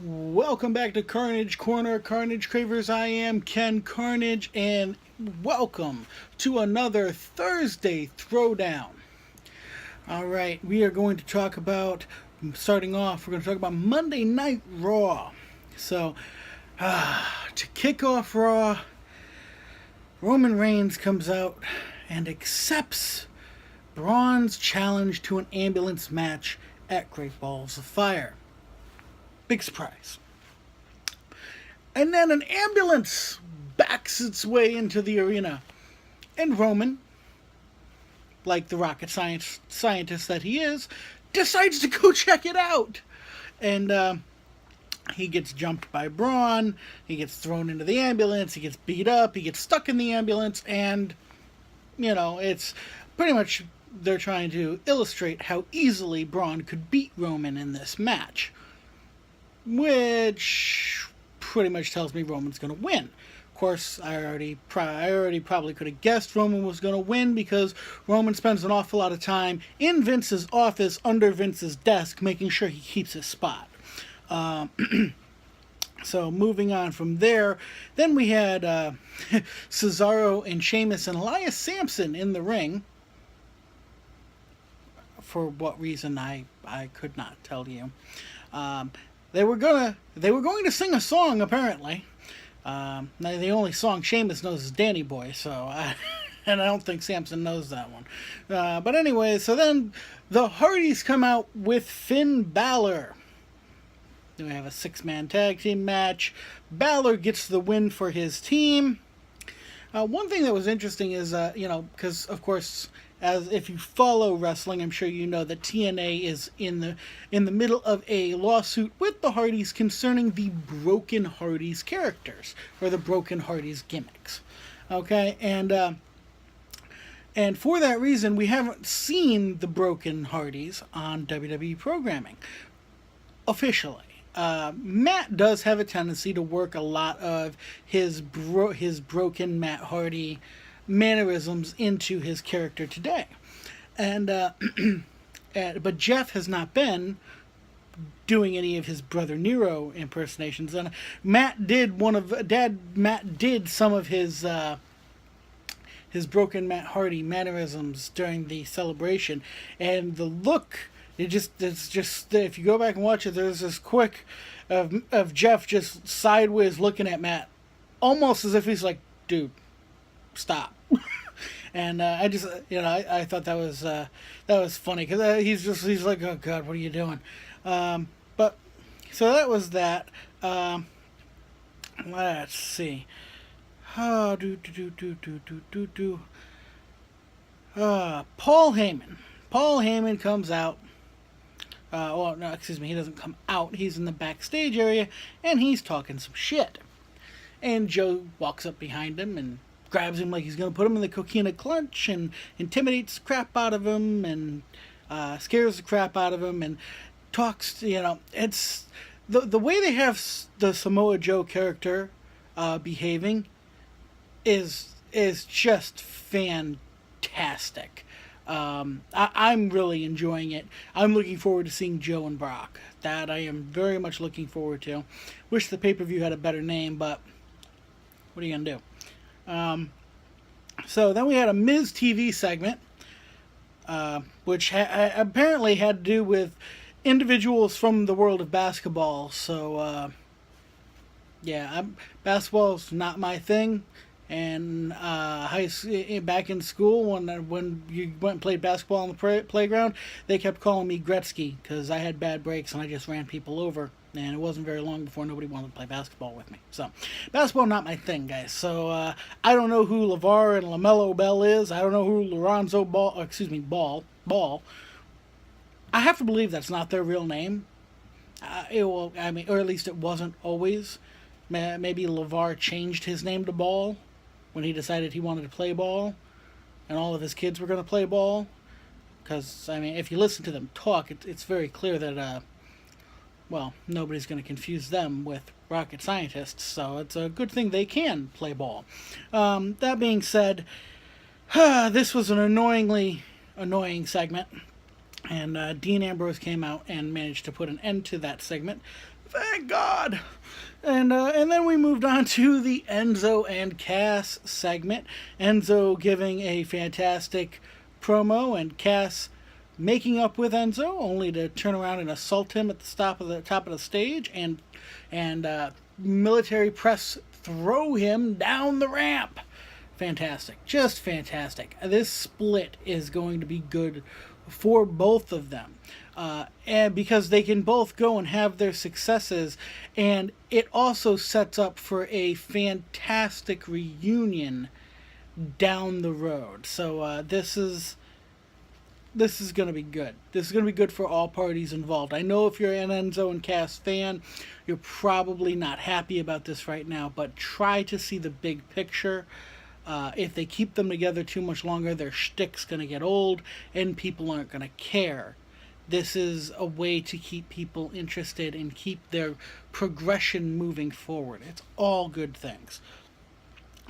Welcome back to Carnage Corner, Carnage Cravers. I am Ken Carnage, and welcome to another Thursday Throwdown. All right, we are going to talk about, starting off, we're going to talk about Monday Night Raw. So, to kick off Raw, Roman Reigns comes out and accepts Braun's challenge to an ambulance match at Great Balls of Fire. Big surprise. And then an ambulance backs its way into the arena. And Roman, like the rocket scientist that he is, decides to go check it out. And he gets jumped by Braun. He gets thrown into the ambulance. He gets beat up. He gets stuck in the ambulance. And, it's pretty much they're trying to illustrate how easily Braun could beat Roman in this match. Which pretty much tells me Roman's going to win. Of course, I already probably could have guessed Roman was going to win because Roman spends an awful lot of time in Vince's office under Vince's desk making sure he keeps his spot. So moving on from there, then we had Cesaro and Sheamus and Elias Sampson in the ring. For what reason, I could not tell you. They were going to sing a song, apparently. The only song Sheamus knows is Danny Boy, and I don't think Samson knows that one. But anyway, so then the Hardys come out with Finn Balor. Then we have a 6-man tag team match. Balor gets the win for his team. One thing that was interesting is, because of course, as if you follow wrestling, I'm sure you know that TNA is in the middle of a lawsuit with the Hardys concerning the Broken Hardys characters or the Broken Hardys gimmicks. Okay, and for that reason, we haven't seen the Broken Hardys on WWE programming officially. Matt does have a tendency to work a lot of his broken Matt Hardy mannerisms into his character today, and but Jeff has not been doing any of his brother Nero impersonations, and Matt did some of his broken Matt Hardy mannerisms during the celebration, and the look. It's just if you go back and watch it, there's this quick of Jeff just sideways looking at Matt, almost as if he's like, "Dude, stop." And I just I thought that was funny because he's like, "Oh God, what are you doing?" But so that was that. Let's see. Oh, Paul Heyman. Paul Heyman comes out. He doesn't come out. He's in the backstage area, and he's talking some shit. And Joe walks up behind him and grabs him like he's going to put him in the coquina clutch and intimidates the crap out of him and scares the crap out of him and talks, it's the way they have the Samoa Joe character behaving is just fantastic. I'm really enjoying it. I'm looking forward to seeing Joe and Brock. That I am very much looking forward to. Wish the pay-per-view had a better name, but what are you going to do? So then we had a Miz TV segment, which apparently had to do with individuals from the world of basketball. So, basketball's not my thing. And back in school, when you went and played basketball on the playground, they kept calling me Gretzky because I had bad breaks and I just ran people over. And it wasn't very long before nobody wanted to play basketball with me. So, basketball not my thing, guys. So, I don't know who LeVar and LaMelo Bell is. I don't know who Lorenzo Ball. I have to believe that's not their real name. Or at least it wasn't always. Maybe LeVar changed his name to Ball when he decided he wanted to play ball, and all of his kids were going to play ball. Because, if you listen to them talk, it's very clear that, nobody's going to confuse them with rocket scientists, so it's a good thing they can play ball. That being said, this was an annoying segment, and Dean Ambrose came out and managed to put an end to that segment Thank God. And then we moved on to the Enzo and Cass segment. Enzo giving a fantastic promo, and Cass making up with Enzo, only to turn around and assault him at the top of the stage, and military press throw him down the ramp. Fantastic, just fantastic. This split is going to be good for both of them. And because they can both go and have their successes, and it also sets up for a fantastic reunion down the road. So this is going to be good. This is going to be good for all parties involved. I know if you're an Enzo and Cass fan, you're probably not happy about this right now, but try to see the big picture. If they keep them together too much longer, their shtick's going to get old, and people aren't going to care. This is a way to keep people interested and keep their progression moving forward. It's all good things.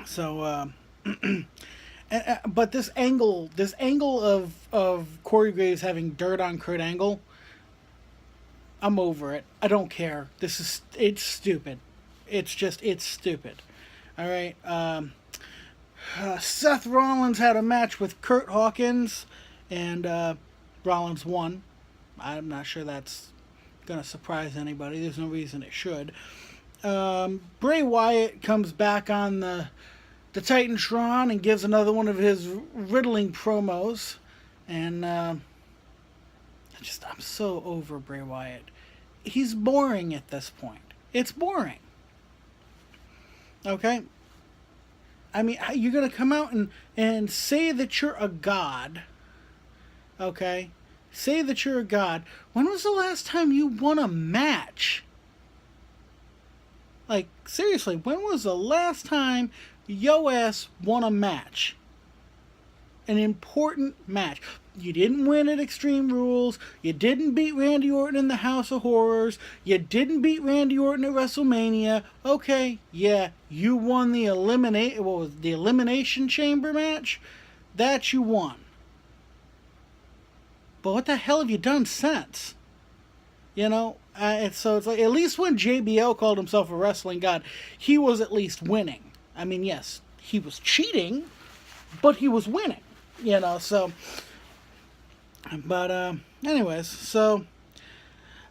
So, but this angle of Corey Graves having dirt on Kurt Angle, I'm over it. I don't care. It's stupid. It's stupid. All right. Seth Rollins had a match with Kurt Hawkins, and Rollins won. I'm not sure that's going to surprise anybody. There's no reason it should. Bray Wyatt comes back on the Titantron and gives another one of his riddling promos. And I'm so over Bray Wyatt. He's boring at this point. It's boring. Okay? I mean, you're going to come out and say that you're a god. Okay? Say that you're a god. When was the last time you won a match? Like, seriously, when was the last time yo ass won a match? An important match. You didn't win at Extreme Rules. You didn't beat Randy Orton in the House of Horrors. You didn't beat Randy Orton at WrestleMania. Okay, yeah, you won the Elimination Chamber match. That you won. But what the hell have you done since? You know, so it's like, at least when JBL called himself a wrestling god, he was at least winning. I mean, yes, he was cheating, but he was winning. You know, so. But anyways, so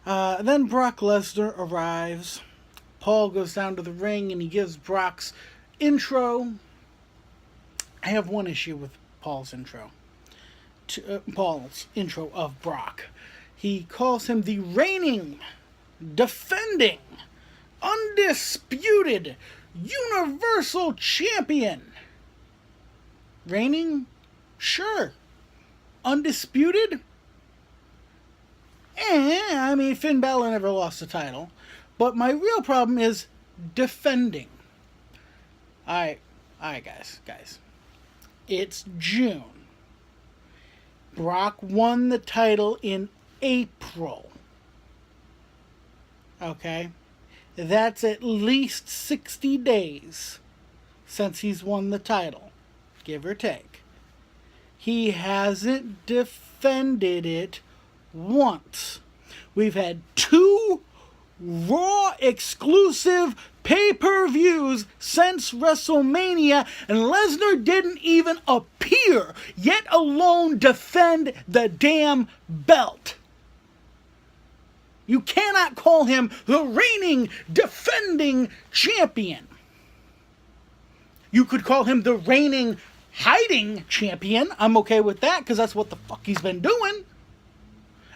then Brock Lesnar arrives. Paul goes down to the ring and he gives Brock's intro. I have one issue with Paul's intro. Paul's intro of Brock. He calls him the reigning, defending, undisputed, universal champion. Reigning? Sure. Undisputed? I mean, Finn Balor never lost the title. But my real problem is defending. Alright, guys. It's June. Brock won the title in April. Okay? That's at least 60 days since he's won the title. Give or take. He hasn't defended it once. We've had 2 Raw exclusive pay-per-views since WrestleMania, and Lesnar didn't even appear, yet alone defend the damn belt. You cannot call him the reigning, defending champion. You could call him the reigning, hiding champion. I'm okay with that, because that's what the fuck he's been doing.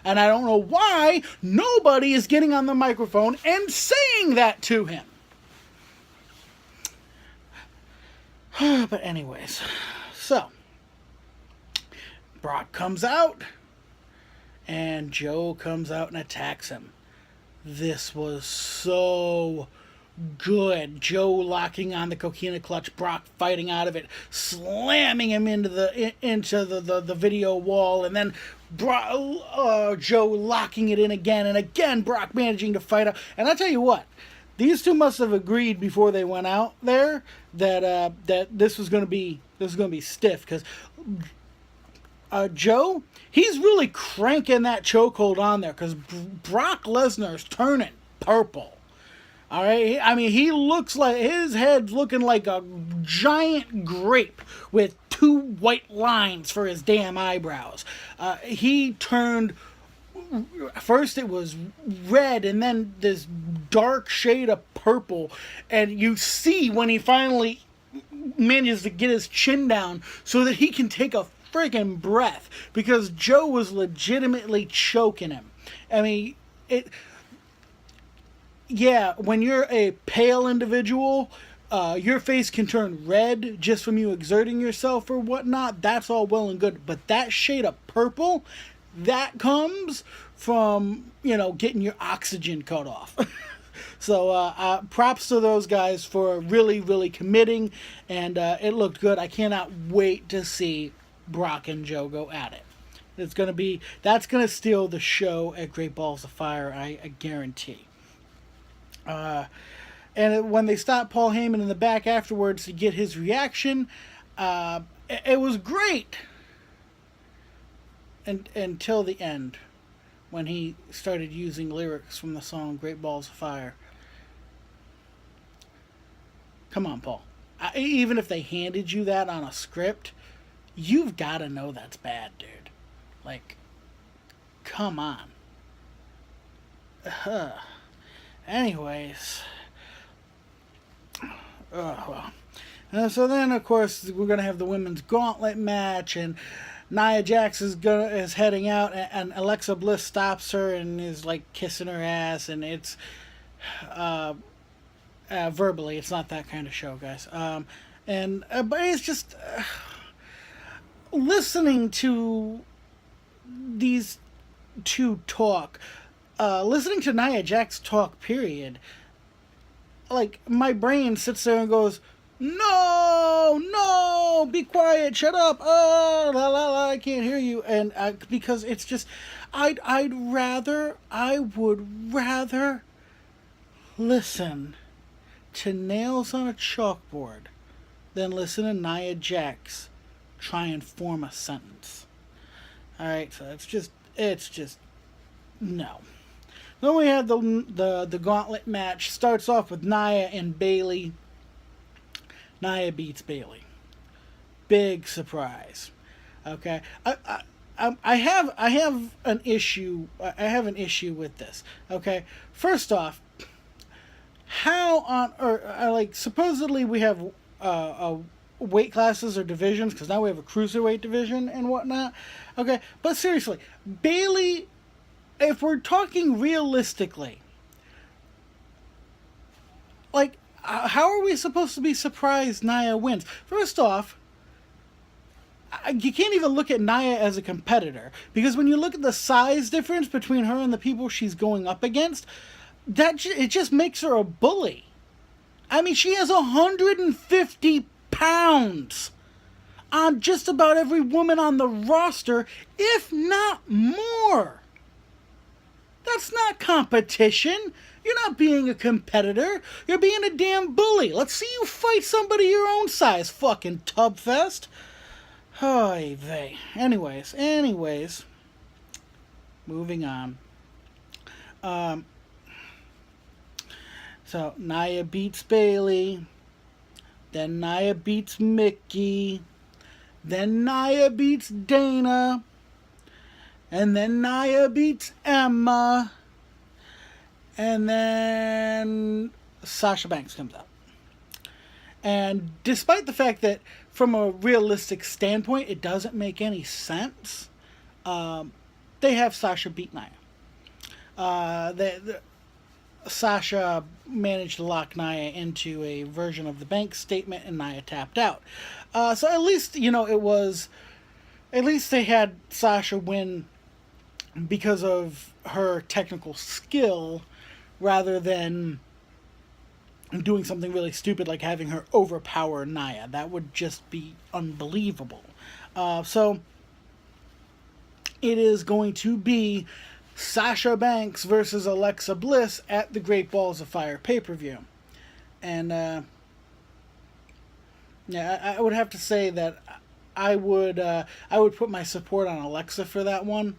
And I don't know why nobody is getting on the microphone and saying that to him. But anyways, so Brock comes out and Joe comes out and attacks him. This was so good. Joe locking on the Coquina clutch, Brock fighting out of it, slamming him into the video wall, and then Joe locking it in again, and again Brock managing to fight out. And I tell you what, these two must have agreed before they went out there that this was going to be stiff, because Joe, he's really cranking that chokehold on there, because Brock Lesnar's turning. purple. All right, I mean, he looks like his head's looking like a giant grape with two white lines for his damn eyebrows. He turned, first it was red and then this dark shade of purple, and you see when he finally manages to get his chin down so that he can take a friggin' breath, because Joe was legitimately choking him. I mean, it. Yeah, when you're a pale individual, your face can turn red just from you exerting yourself or whatnot. That's all well and good. But that shade of purple, that comes from, getting your oxygen cut off. So props to those guys for really, really committing, and it looked good. I cannot wait to see Brock and Joe go at it. That's gonna steal the show at Great Balls of Fire, I guarantee. And when they stopped Paul Heyman in the back afterwards to get his reaction, it was great. Until the end, when he started using lyrics from the song Great Balls of Fire. Come on, Paul. Even if they handed you that on a script, you've got to know that's bad, dude. Like, come on. Anyways. Well. So then, of course, we're going to have the women's gauntlet match, and Nia Jax is heading out, and Alexa Bliss stops her and is, like, kissing her ass, and it's... verbally, it's not that kind of show, guys. But it's just... listening to these two talk... listening to Nia Jax talk, period, like, my brain sits there and goes, no, be quiet, shut up, oh, la la la, I can't hear you, and because it's just, I would rather listen to nails on a chalkboard than listen to Nia Jax try and form a sentence. Alright, so it's just, no. Then we have the gauntlet match. Starts off with Nia and Bayley. Nia beats Bayley. Big surprise. Okay, I have an issue. I have an issue with this. Okay, first off, how on earth? Like, supposedly we have weight classes or divisions, because now we have a cruiserweight division and whatnot. Okay, but seriously, Bayley. If we're talking realistically, like, how are we supposed to be surprised Nia wins? First off, you can't even look at Nia as a competitor, because when you look at the size difference between her and the people she's going up against, it just makes her a bully. I mean, she has 150 pounds on just about every woman on the roster, if not more. That's not competition. You're not being a competitor. You're being a damn bully. Let's see you fight somebody your own size, fucking tubfest. Oy vey. Anyways. Moving on. So, Nia beats Bayley. Then Nia beats Mickey. Then Nia beats Dana. And then Nia beats Emma. And then Sasha Banks comes out. And despite the fact that from a realistic standpoint it doesn't make any sense, they have Sasha beat Nia. Sasha managed to lock Nia into a version of the Banks statement, and Nia tapped out. So at least, at least they had Sasha win because of her technical skill, rather than doing something really stupid like having her overpower Nia. That would just be unbelievable. So it is going to be Sasha Banks versus Alexa Bliss at the Great Balls of Fire pay-per-view. And I would have to say that I would put my support on Alexa for that one.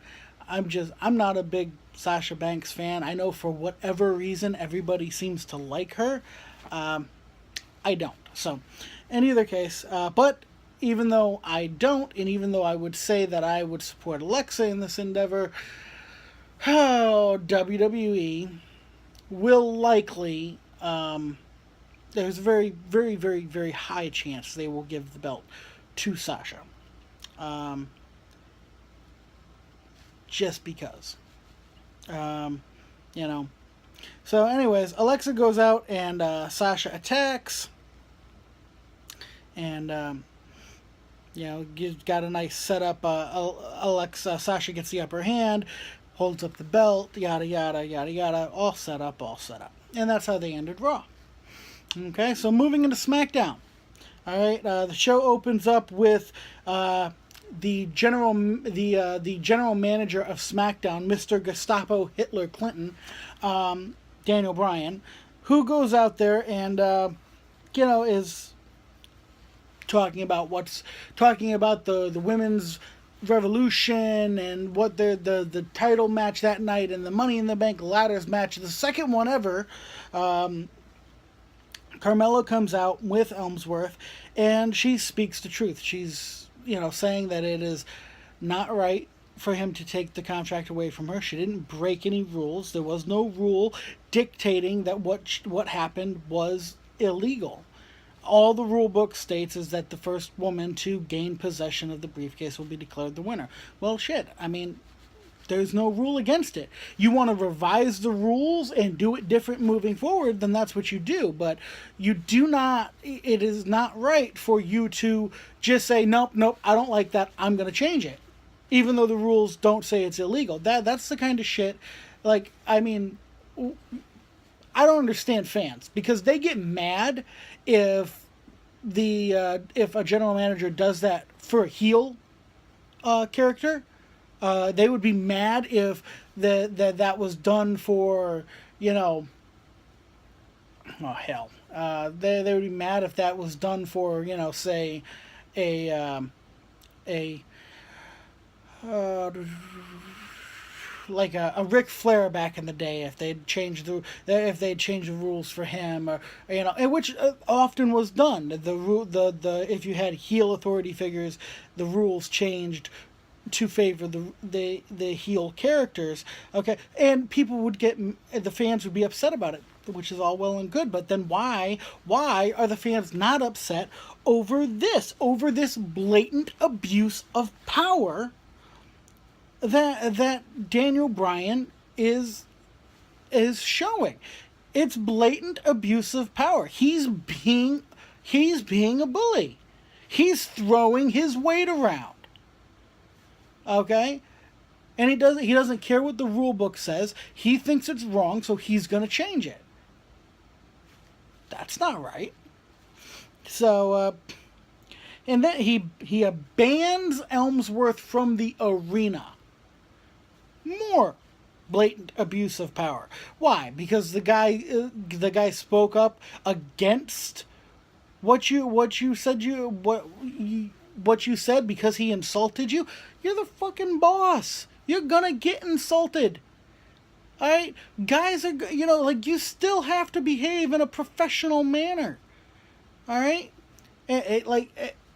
I'm not a big Sasha Banks fan. I know for whatever reason everybody seems to like her. I don't. So, in either case, but even though I don't, and even though I would say that I would support Alexa in this endeavor, oh, WWE will likely, there's a very, very, very, very high chance they will give the belt to Sasha. Just because. You know. So, anyways, Alexa goes out and Sasha attacks. And, got a nice setup. Sasha gets the upper hand, holds up the belt, yada, yada, yada, yada. All set up, all set up. And that's how they ended Raw. Okay, so moving into SmackDown. All right, the show opens up with the general manager of SmackDown, Mr. Gestapo Hitler Clinton, Daniel Bryan, who goes out there and is talking about the women's revolution and what the title match that night and the Money in the Bank ladders match, the second one ever. Carmella comes out with Ellsworth, and she speaks the truth. She's, saying that it is not right for him to take the contract away from her. She didn't break any rules. There was no rule dictating that what happened was illegal. All the rule book states is that the first woman to gain possession of the briefcase will be declared the winner. Well, shit. I mean, there's no rule against it. You want to revise the rules and do it different moving forward, then that's what you do. But you do not, it is not right for you to just say, nope, I don't like that, I'm going to change it. Even though the rules don't say it's illegal. That's the kind of shit, I don't understand fans, because they get mad if a general manager does that for a heel character. They would be mad if that was done for, oh hell. They would be mad if that was done for, say, a Ric Flair back in the day, if they'd changed the rules for him, or which often was done. The if you had heel authority figures, the rules changed to favor the heel characters. Okay, and the fans would be upset about it, which is all well and good. But then why are the fans not upset over this blatant abuse of power that Daniel Bryan is showing? It's blatant abuse of power. He's being a bully. He's throwing his weight around. Okay? And he doesn't care what the rule book says. He thinks it's wrong, so he's going to change it. That's not right. So, and then he bans Ellsworth from the arena. More blatant abuse of power. Why? Because the guy spoke up against what you said because he insulted you. You're the fucking boss. You're gonna get insulted. Alright? Guys are, you still have to behave in a professional manner. Alright?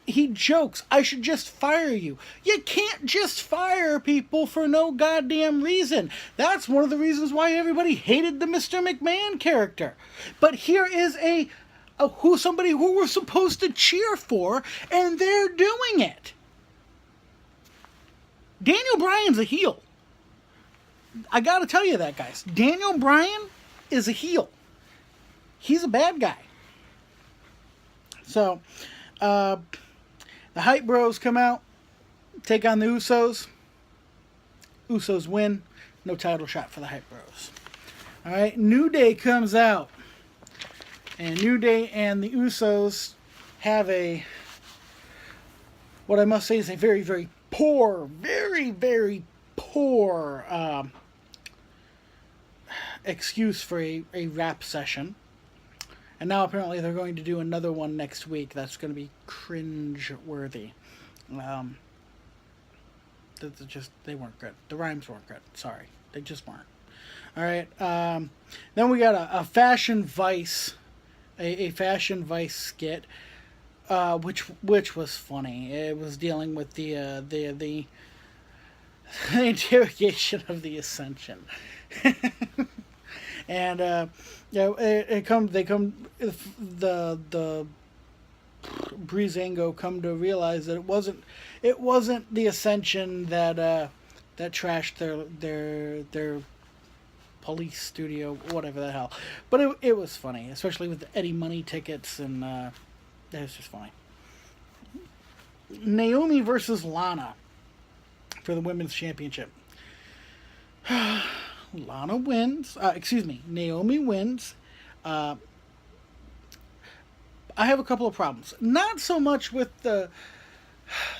He jokes, I should just fire you. You can't just fire people for no goddamn reason. That's one of the reasons why everybody hated the Mr. McMahon character. But here is somebody who we're supposed to cheer for, and they're doing it. Daniel Bryan's a heel. I gotta tell you that, guys. Daniel Bryan is a heel. He's a bad guy. So, the Hype Bros come out, take on the Usos. Usos win. No title shot for the Hype Bros. Alright, New Day comes out. And New Day and the Usos have what I must say is a very, very poor, very, very poor excuse for a rap session. And now apparently they're going to do another one next week that's going to be cringe-worthy. They weren't good. The rhymes weren't good. Sorry. They just weren't. All right. Then we got a Fashion Vice, a Fashion Vice skit, which was funny. It was dealing with the interrogation of the Ascension. And yeah, they come the Breezango come to realize that it wasn't the Ascension that trashed their police studio, whatever the hell. But it was funny, especially with the Eddie Money tickets, and it was just funny. Naomi versus Lana for the women's championship. Lana wins. Naomi wins. I have a couple of problems. Not so much with the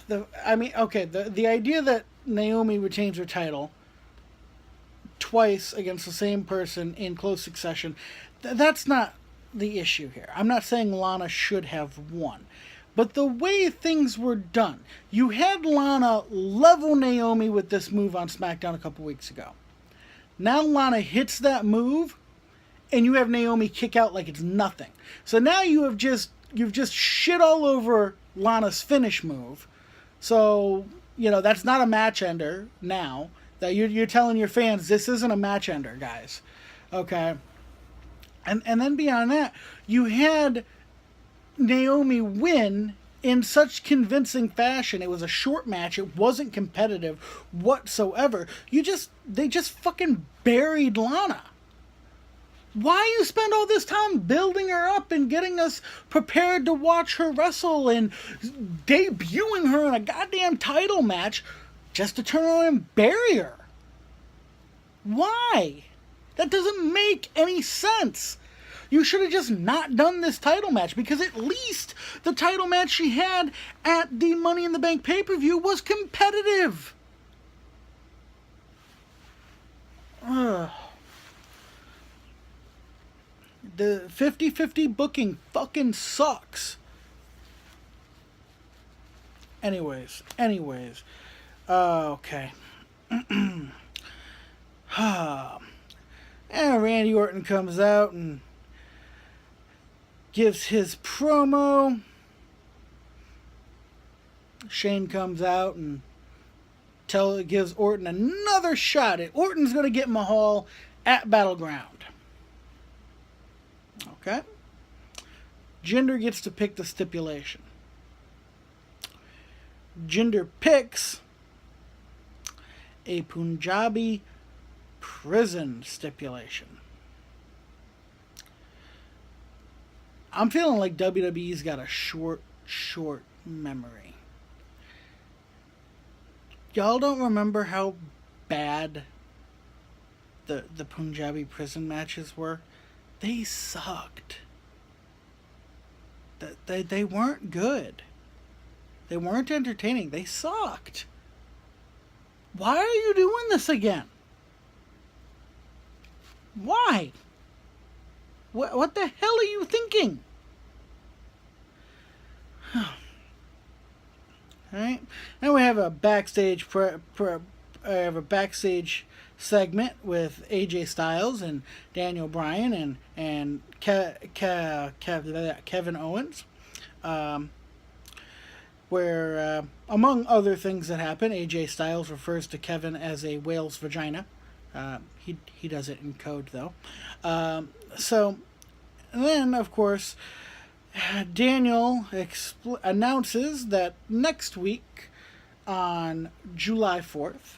idea that Naomi retains her title twice against the same person in close succession, that's not the issue here. I'm not saying Lana should have won. But the way things were done, you had Lana level Naomi with this move on SmackDown a couple weeks ago. Now Lana hits that move, and you have Naomi kick out like it's nothing. So now you've just shit all over Lana's finish move. So, that's not a match ender now. That you're telling your fans, this isn't a match ender, guys. Okay? And then beyond that, you had Naomi win in such convincing fashion. It was a short match. It wasn't competitive whatsoever. They just fucking buried Lana. Why you spend all this time building her up and getting us prepared to watch her wrestle and debuting her in a goddamn title match just to turn around and bury her? Why? That doesn't make any sense. You should have just not done this title match, because at least the title match she had at the Money in the Bank pay-per-view was competitive. Ugh. The 50-50 booking fucking sucks. Anyways. Okay. And Randy Orton comes out and gives his promo. Shane comes out and gives Orton another shot. Orton's going to get Mahal at Battleground. Okay? Jinder gets to pick the stipulation. Jinder picks a Punjabi prison stipulation. I'm feeling like WWE's got a short memory. Y'all don't remember how bad the Punjabi prison matches were? They sucked. They weren't good. They weren't entertaining. They sucked. Why are you doing this again? Why? What the hell are you thinking? Alright. Now we have a backstage segment with AJ Styles and Daniel Bryan and Kevin Owens, where among other things that happen, AJ Styles refers to Kevin as a whale's vagina. He does it in code though. So then, of course, Daniel announces that next week, on July 4th,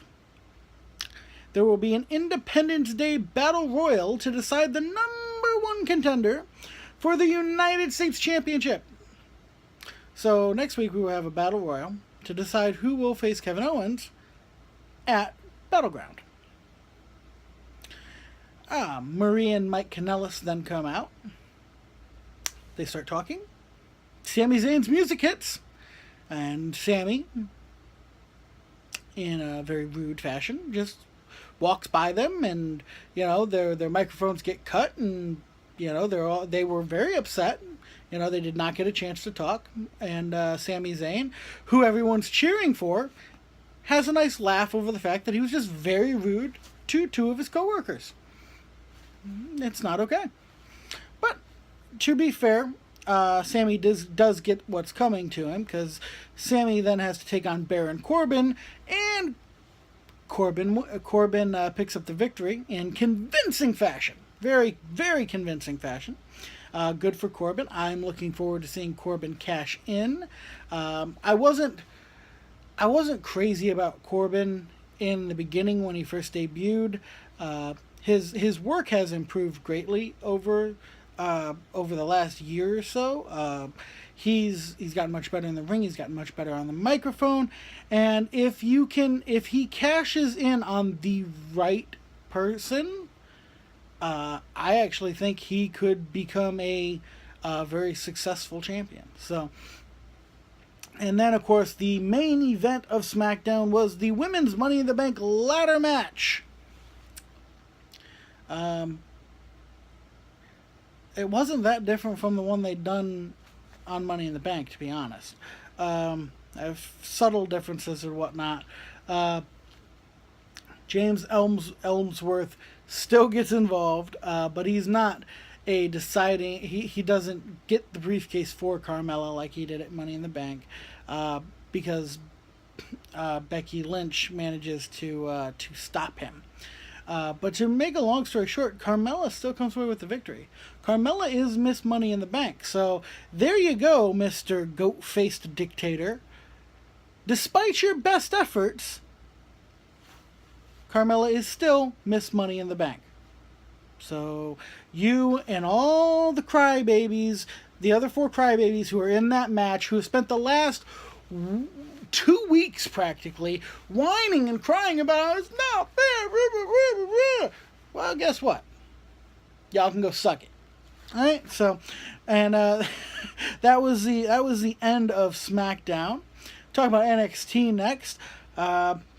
there will be an Independence Day Battle Royal to decide the number one contender for the United States Championship. So next week we will have a Battle Royal to decide who will face Kevin Owens at Battleground. Marie and Mike Kanellis then come out. They start talking. Sami Zayn's music hits. And Sami, in a very rude fashion, just walks by them, and their microphones get cut, and they were very upset. They did not get a chance to talk. And Sami Zayn, who everyone's cheering for, has a nice laugh over the fact that he was just very rude to two of his coworkers. It's not okay. But to be fair, Sammy does get what's coming to him, because Sammy then has to take on Baron Corbin, and Corbin picks up the victory in convincing fashion. Very, very convincing fashion. Good for Corbin. I'm looking forward to seeing Corbin cash in. I wasn't crazy about Corbin in the beginning when he first debuted. His work has improved greatly over the last year or so. He's gotten much better in the ring. He's gotten much better on the microphone. And if he cashes in on the right person, I actually think he could become a very successful champion. So, and then of course the main event of SmackDown was the Women's Money in the Bank ladder match. It wasn't that different from the one they'd done on Money in the Bank, to be honest. Subtle differences or whatnot. James Ellsworth still gets involved, but he's not a deciding. He doesn't get the briefcase for Carmella like he did at Money in the Bank, because Becky Lynch manages to stop him. But to make a long story short, Carmella still comes away with the victory. Carmella is Miss Money in the Bank. So there you go, Mr. Goat-Faced Dictator. Despite your best efforts, Carmella is still Miss Money in the Bank. So you and all the crybabies, the other 4 crybabies who are in that match, who have spent the last 2 weeks practically whining and crying about it's not fair. Well, guess what? Y'all can go suck it. All right. So, and that was the end of SmackDown. Talk about NXT next.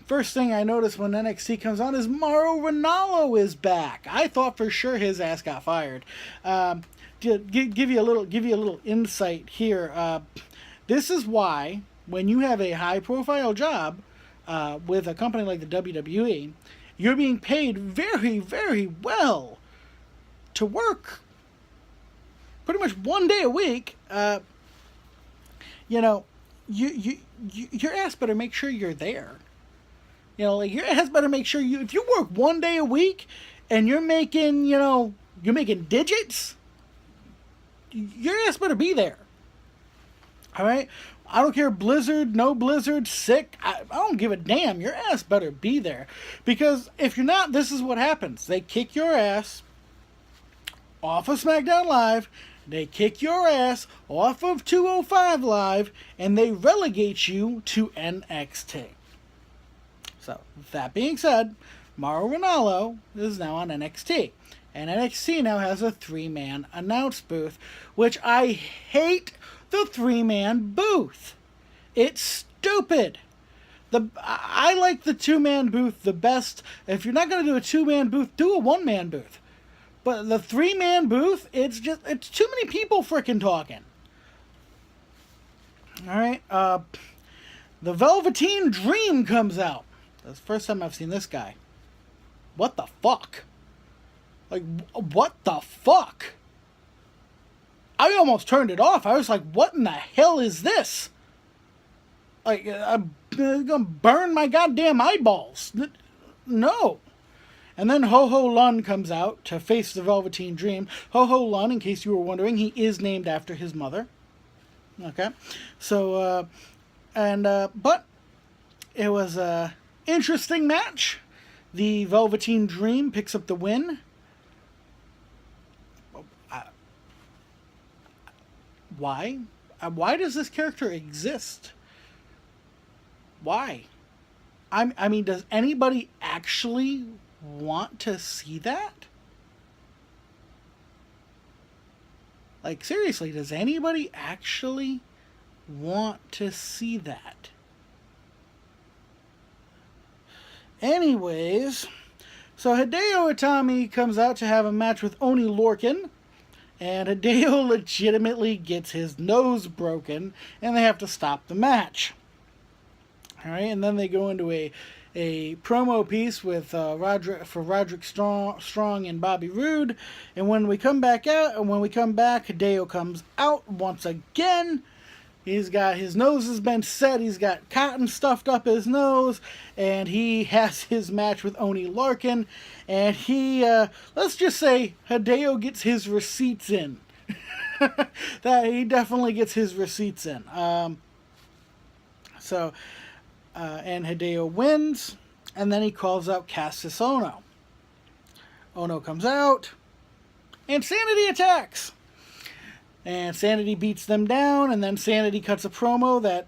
First thing I noticed when NXT comes on is Mauro Ranallo is back. I thought for sure his ass got fired. Give you a little insight here. This is why, when you have a high-profile job with a company like the WWE, you're being paid very, very well to work pretty much 1 day a week. Your ass better make sure you're there. Your ass better make sure if you work 1 day a week and you're making digits, your ass better be there. All right? I don't care, blizzard, no blizzard, sick. I don't give a damn. Your ass better be there. Because if you're not, this is what happens. They kick your ass off of SmackDown Live. They kick your ass off of 205 Live. And they relegate you to NXT. So, that being said, Mauro Ranallo is now on NXT. And NXT now has a 3-man announce booth, which I hate. The 3-man booth. It's stupid. I like the 2-man booth the best. If you're not going to do a 2-man booth, do a 1-man booth. But the 3-man booth, it's too many people frickin' talking. All right. The Velveteen Dream comes out. That's the first time I've seen this guy. What the fuck? Like, what the fuck? I almost turned it off. I was like, what in the hell is this? Like, I'm going to burn my goddamn eyeballs. No. And then Ho-Ho Lun comes out to face the Velveteen Dream. Ho-Ho Lun, in case you were wondering, he is named after his mother. Okay. So, but it was a interesting match. The Velveteen Dream picks up the win. Why? Why does this character exist? Why? I mean, does anybody actually want to see that? Like, seriously, does anybody actually want to see that? Anyways, so Hideo Itami comes out to have a match with Oni Lorcan. And Hideo legitimately gets his nose broken, and they have to stop the match. All right, and then they go into a a promo piece with Roderick Strong and Bobby Roode. And when we come back, Hideo comes out once again. He's got his nose has been set. He's got cotton stuffed up his nose, and he has his match with Oni Larkin. And he, let's just say, Hideo gets his receipts in. That he definitely gets his receipts in. And Hideo wins, and then he calls out Cassius Ono. Ono comes out, and Sanity attacks. And Sanity beats them down, and then Sanity cuts a promo that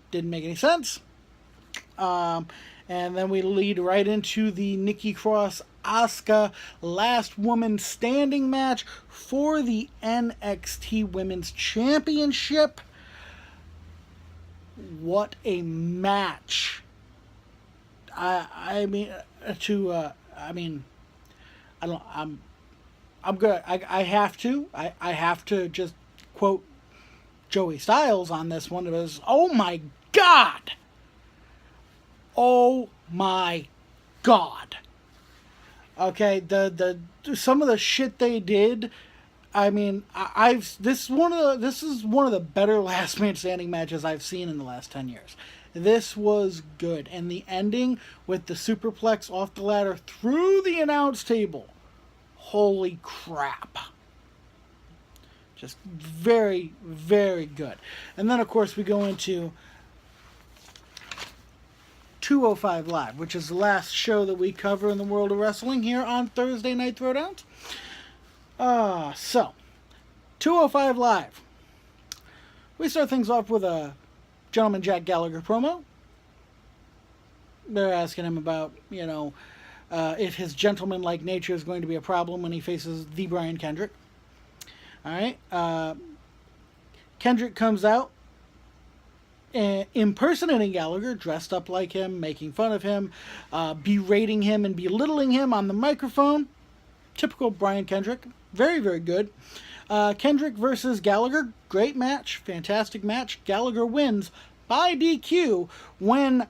didn't make any sense. And then we lead right into the Nikki Cross Asuka last woman standing match for the NXT Women's Championship. What a match! I'm good. I have to just quote Joey Styles on this one. It was, oh my God! Oh my God! Okay, the some of the shit they did. I mean, this is one of the better last man standing matches I've seen in the last 10 years. This was good, and the ending with the superplex off the ladder through the announce table. Holy crap. Just very, very good. And then, of course, we go into 205 Live, which is the last show that we cover in the world of wrestling here on Thursday Night Throwdowns. So, 205 Live. We start things off with a Gentleman Jack Gallagher promo. They're asking him about, if his gentleman-like nature is going to be a problem when he faces the Brian Kendrick. All right. Kendrick comes out impersonating Gallagher, dressed up like him, making fun of him, berating him and belittling him on the microphone. Typical Brian Kendrick. Very, very good. Kendrick versus Gallagher. Great match. Fantastic match. Gallagher wins by DQ when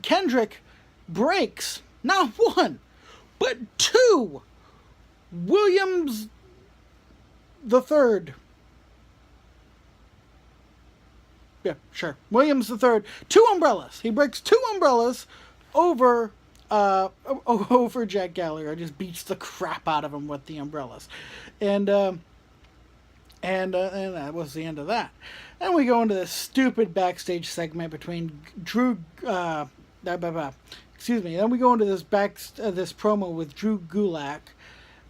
Kendrick breaks not one, but two Williams the Third. Yeah, sure. Williams the Third. Two umbrellas. He breaks two umbrellas over Jack Gallagher. Just beats the crap out of him with the umbrellas, and that was the end of that. Then we go into this stupid backstage segment between Drew. Then we go into this this promo with Drew Gulak,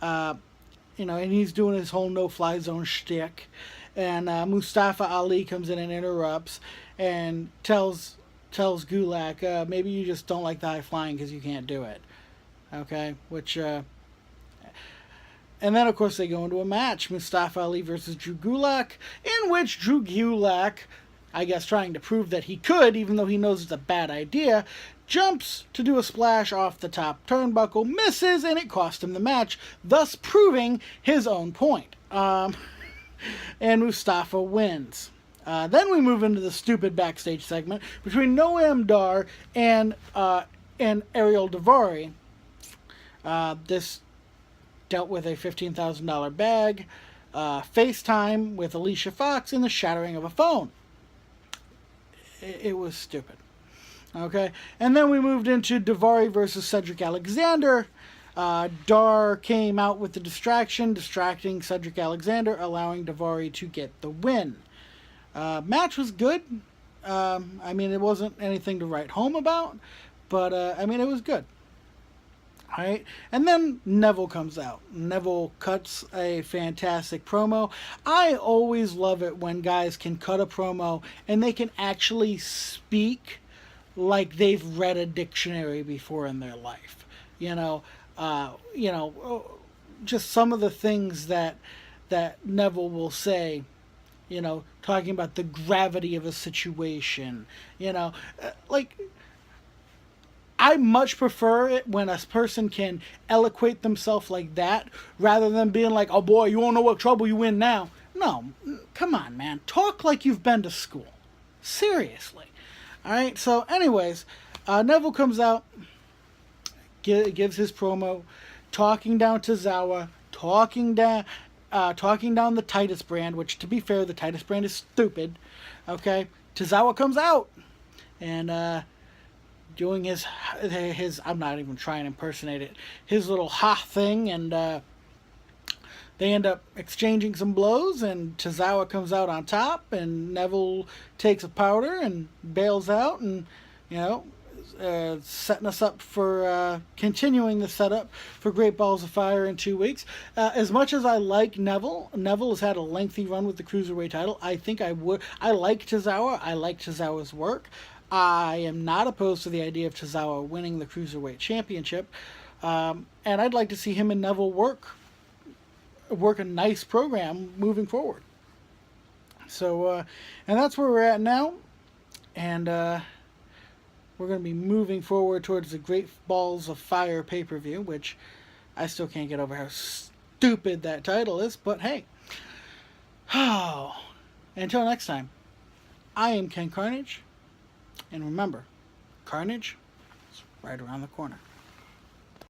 and he's doing his whole no-fly zone shtick, and Mustafa Ali comes in and interrupts and tells Gulak, maybe you just don't like the high flying because you can't do it. Okay, and then, of course, they go into a match, Mustafa Ali versus Drew Gulak, in which Drew Gulak, I guess trying to prove that he could, even though he knows it's a bad idea, jumps to do a splash off the top turnbuckle, misses, and it cost him the match, thus proving his own point. And Mustafa wins. Then we move into the stupid backstage segment between Noam Dar and Ariel Daivari. This dealt with a $15,000 bag, FaceTime with Alicia Fox, and the shattering of a phone. It was stupid. Okay, and then we moved into Daivari versus Cedric Alexander. Dar came out with the distracting Cedric Alexander, allowing Daivari to get the win. Match was good. It wasn't anything to write home about, but it was good. All right, and then Neville comes out. Neville cuts a fantastic promo. I always love it when guys can cut a promo and they can actually speak like they've read a dictionary before in their life. Just some of the things that Neville will say. Talking about the gravity of a situation. I much prefer it when a person can eloquate themselves like that rather than being like, oh boy, you won't know what trouble you in now. No, come on, man. Talk like you've been to school. Seriously. All right, so anyways, Neville comes out, gives his promo, talking down Tozawa, talking down the Titus brand, which, to be fair, the Titus brand is stupid. Okay, Tozawa comes out and doing his I'm not even trying to impersonate it, his little ha thing, and they end up exchanging some blows, and Tozawa comes out on top, and Neville takes a powder and bails out, and setting us up for continuing the setup for Great Balls of Fire in 2 weeks. As much as I like Neville has had a lengthy run with the Cruiserweight title. I like Tozawa. I like Tozawa's work. I am not opposed to the idea of Tozawa winning the Cruiserweight Championship. And I'd like to see him and Neville work a nice program moving forward. So, and that's where we're at now. And we're going to be moving forward towards the Great Balls of Fire pay-per-view, which I still can't get over how stupid that title is. But hey, until next time, I am Ken Carnage. And remember, Carnage is right around the corner.